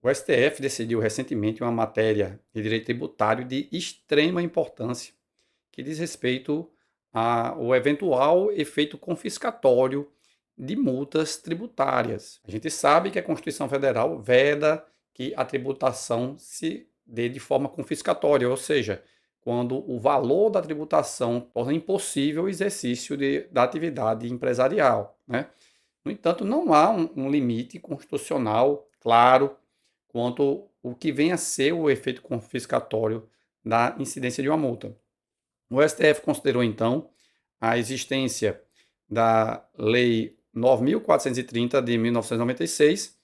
O STF decidiu recentemente uma matéria de direito tributário de extrema importância, que diz respeito ao eventual efeito confiscatório de multas tributárias. A gente sabe que a Constituição Federal veda que a tributação se dê de forma confiscatória, ou seja, quando o valor da tributação torna impossível o exercício da atividade empresarial, né? No entanto, não há um limite constitucional claro quanto o que vem a ser o efeito confiscatório da incidência de uma multa. O STF considerou, então, a existência da Lei 9.430 de 1996,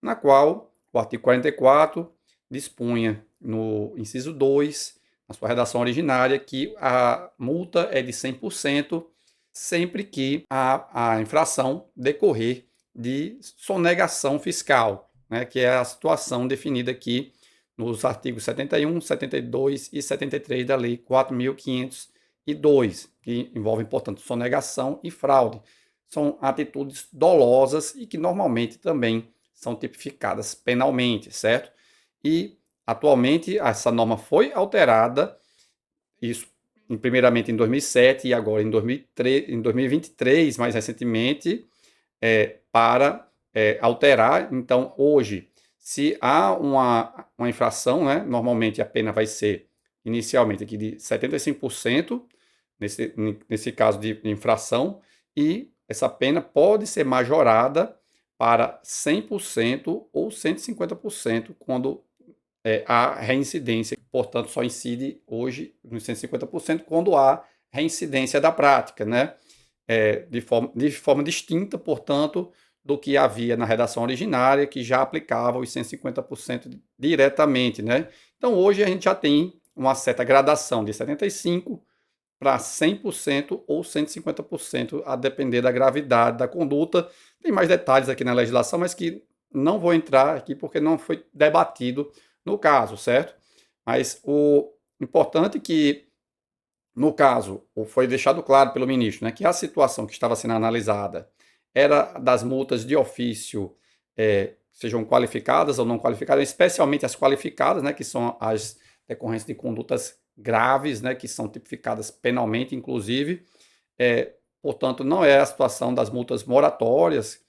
na qual o artigo 44 dispunha, no inciso 2, na sua redação originária, que a multa é de 100% sempre que a infração decorrer de sonegação fiscal, né, que é a situação definida aqui nos artigos 71, 72 e 73 da Lei 4.502, que envolvem, portanto, sonegação e fraude. São atitudes dolosas e que normalmente também são tipificadas penalmente, certo? E atualmente essa norma foi alterada, isso primeiramente em 2007 e agora em 2023, mais recentemente, para alterar. Então, hoje, se há uma infração, né, normalmente a pena vai ser inicialmente aqui de 75%, nesse caso de infração, e essa pena pode ser majorada para 100% ou 150% quando há reincidência. Portanto, só incide hoje nos 150% quando há reincidência da prática, né? De forma distinta, portanto, do que havia na redação originária, que já aplicava os 150% diretamente, né? Então, hoje a gente já tem uma certa gradação de 75% para 100% ou 150%, a depender da gravidade da conduta. Tem mais detalhes aqui na legislação, mas que não vou entrar aqui porque não foi debatido no caso, certo? Mas o importante é que, no caso, foi deixado claro pelo ministro, né, que a situação que estava sendo analisada era das multas de ofício, sejam qualificadas ou não qualificadas, especialmente as qualificadas, né, que são as decorrências de condutas graves, né, que são tipificadas penalmente, inclusive. Portanto, não é a situação das multas moratórias,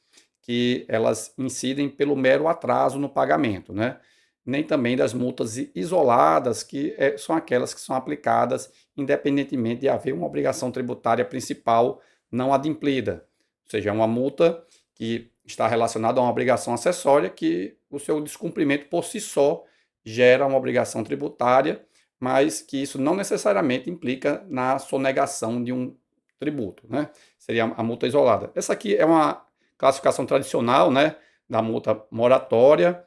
que elas incidem pelo mero atraso no pagamento, né? Nem também das multas isoladas, que são aquelas que são aplicadas independentemente de haver uma obrigação tributária principal não adimplida. Ou seja, é uma multa que está relacionada a uma obrigação acessória que o seu descumprimento por si só gera uma obrigação tributária, mas que isso não necessariamente implica na sonegação de um tributo, né? Seria a multa isolada. Essa aqui é uma classificação tradicional, né, da multa moratória,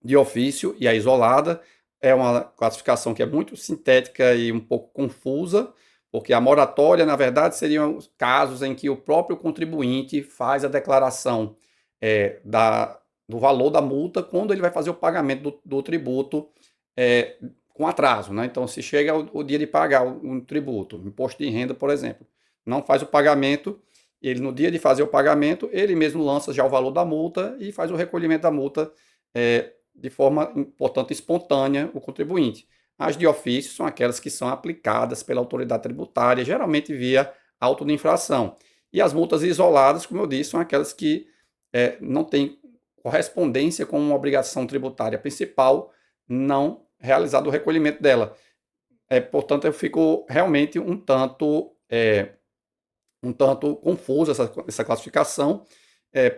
de ofício e a isolada. É uma classificação que é muito sintética e um pouco confusa, porque a moratória, na verdade, seriam casos em que o próprio contribuinte faz a declaração do valor da multa quando ele vai fazer o pagamento do tributo é, com atraso, né? Então, se chega o dia de pagar um tributo, imposto de renda, por exemplo, não faz o pagamento, ele no dia de fazer o pagamento, ele mesmo lança já o valor da multa e faz o recolhimento da multa de forma, portanto, espontânea, o contribuinte. As de ofício são aquelas que são aplicadas pela autoridade tributária, geralmente via auto de infração. E as multas isoladas, como eu disse, são aquelas que não têm correspondência com uma obrigação tributária principal, não realizado o recolhimento dela. Portanto, eu fico realmente um tanto confusa essa classificação.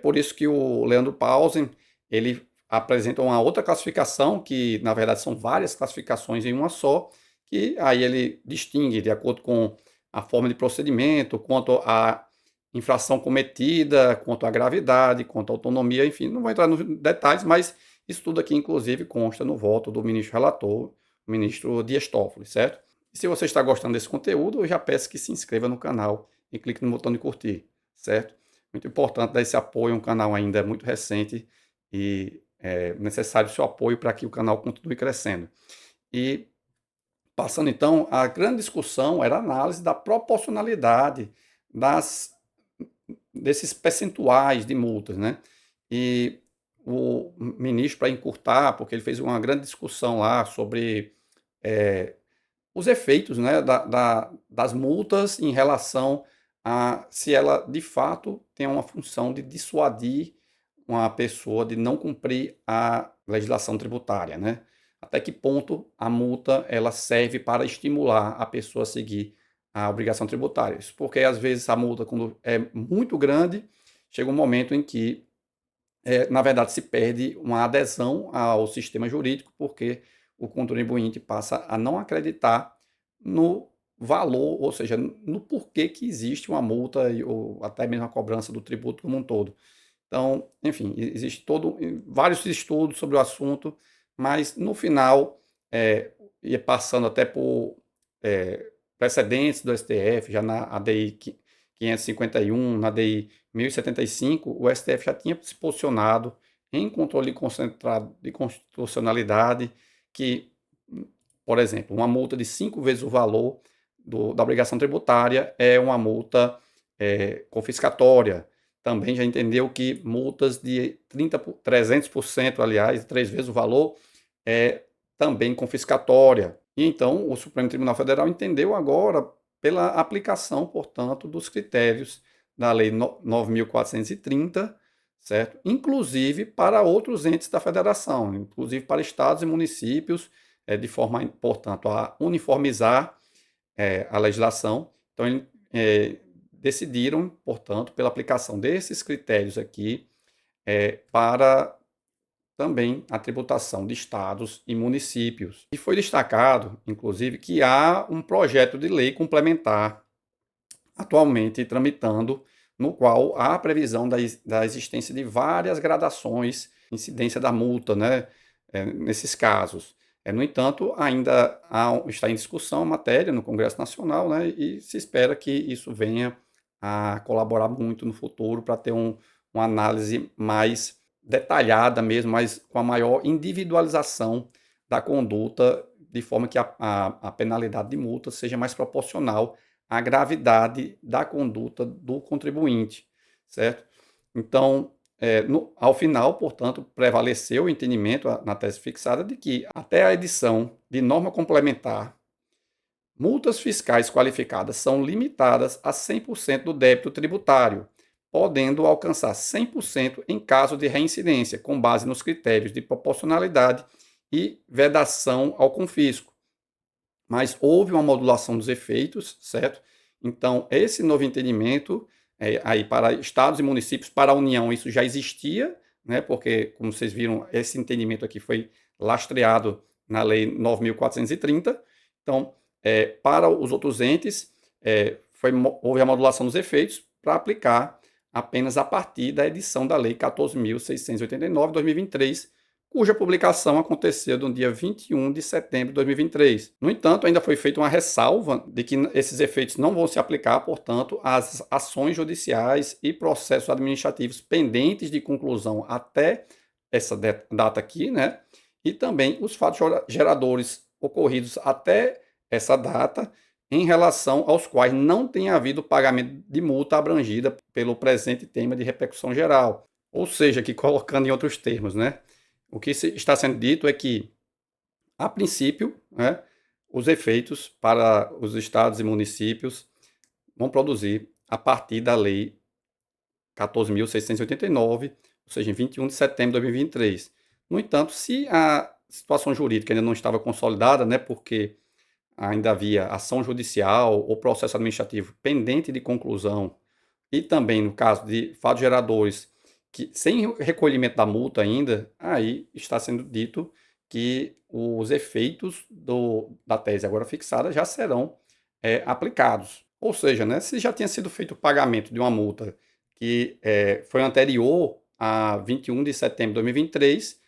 Por isso que o Leandro Pausen, ele apresenta uma outra classificação, que na verdade são várias classificações em uma só, que aí ele distingue de acordo com a forma de procedimento, quanto à infração cometida, quanto à gravidade, quanto à autonomia, enfim, não vou entrar nos detalhes, mas isso tudo aqui, inclusive, consta no voto do ministro relator, o ministro Dias Toffoli, certo? E se você está gostando desse conteúdo, eu já peço que se inscreva no canal e clique no botão de curtir, certo? Muito importante dar esse apoio, um canal ainda muito recente e é necessário o seu apoio para que o canal continue crescendo. E passando então, a grande discussão era a análise da proporcionalidade desses percentuais de multas, né? E o ministro para encurtar, porque ele fez uma grande discussão lá sobre os efeitos, né, das multas em relação a se ela de fato tem uma função de dissuadir uma pessoa de não cumprir a legislação tributária, né? Até que ponto a multa ela serve para estimular a pessoa a seguir a obrigação tributária? Isso porque às vezes a multa, quando é muito grande, chega um momento em que na verdade, se perde uma adesão ao sistema jurídico, porque o contribuinte passa a não acreditar no valor, ou seja, no porquê que existe uma multa ou até mesmo a cobrança do tributo como um todo. Então, enfim, existe vários estudos sobre o assunto, mas no final, ia passando até por precedentes do STF, já na ADI 551, na ADI 1075, o STF já tinha se posicionado em controle concentrado de constitucionalidade, que, por exemplo, uma multa de 5 vezes o valor da obrigação tributária é uma multa confiscatória. Também já entendeu que multas de 300%, aliás, 3 vezes o valor, é também confiscatória. E então o Supremo Tribunal Federal entendeu agora pela aplicação, portanto, dos critérios da Lei 9.430, certo? Inclusive para outros entes da federação, inclusive para estados e municípios, de forma, portanto, a uniformizar a legislação. Então, decidiram, portanto, pela aplicação desses critérios aqui, para também a tributação de estados e municípios. E foi destacado, inclusive, que há um projeto de lei complementar atualmente tramitando, no qual há a previsão da existência de várias gradações, incidência da multa, né, nesses casos. No entanto, ainda está em discussão a matéria no Congresso Nacional, né, e se espera que isso venha a colaborar muito no futuro para ter uma análise mais detalhada mesmo, mas com a maior individualização da conduta, de forma que a penalidade de multa seja mais proporcional à gravidade da conduta do contribuinte, certo? Então, ao final, portanto, prevaleceu o entendimento na tese fixada de que até a edição de norma complementar, multas fiscais qualificadas são limitadas a 100% do débito tributário, podendo alcançar 100% em caso de reincidência, com base nos critérios de proporcionalidade e vedação ao confisco. Mas houve uma modulação dos efeitos, certo? Então, esse novo entendimento, aí para estados e municípios, para a União, isso já existia, né? Porque, como vocês viram, esse entendimento aqui foi lastreado na Lei 9.430. Então, para os outros entes, houve a modulação dos efeitos para aplicar apenas a partir da edição da Lei 14.689, de 2023, cuja publicação aconteceu no dia 21 de setembro de 2023. No entanto, ainda foi feita uma ressalva de que esses efeitos não vão se aplicar, portanto, às ações judiciais e processos administrativos pendentes de conclusão até essa data aqui, né? E também os fatos geradores ocorridos até essa data, em relação aos quais não tenha havido pagamento de multa abrangida pelo presente tema de repercussão geral. Ou seja, aqui colocando em outros termos, né? O que está sendo dito é que, a princípio, né, os efeitos para os estados e municípios vão produzir a partir da Lei 14.689, ou seja, em 21 de setembro de 2023. No entanto, se a situação jurídica ainda não estava consolidada, né, porque ainda havia ação judicial ou processo administrativo pendente de conclusão, e também no caso de fatos geradores que sem recolhimento da multa ainda, aí está sendo dito que os efeitos da tese agora fixada já serão aplicados. Ou seja, né, se já tinha sido feito o pagamento de uma multa que foi anterior a 21 de setembro de 2023,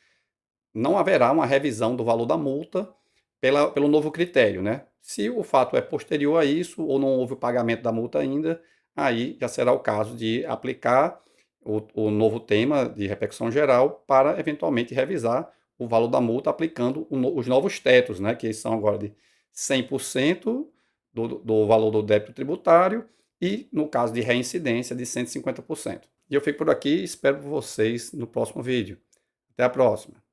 não haverá uma revisão do valor da multa pelo novo critério, né? Se o fato é posterior a isso ou não houve o pagamento da multa ainda, aí já será o caso de aplicar o novo tema de repercussão geral para eventualmente revisar o valor da multa aplicando os novos tetos, né? Que são agora de 100% do valor do débito tributário e, no caso de reincidência, de 150%. E eu fico por aqui e espero vocês no próximo vídeo. Até a próxima.